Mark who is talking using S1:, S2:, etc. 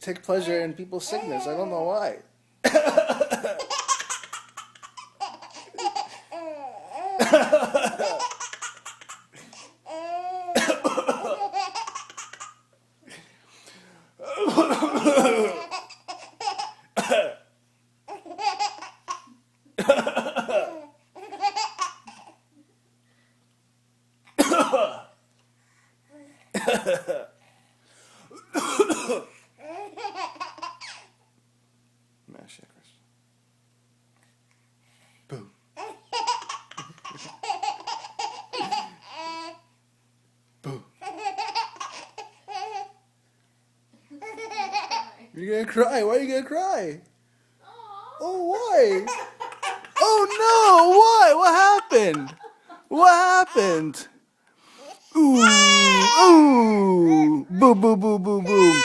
S1: Take pleasure in people's sickness. I don't know why. Mash shakers. Boom. Boom. You're gonna cry. Why are you gonna cry? Oh, why? Oh no! Why? What happened? What happened? Ooh, ooh, boom, boom, boom, boom, boom.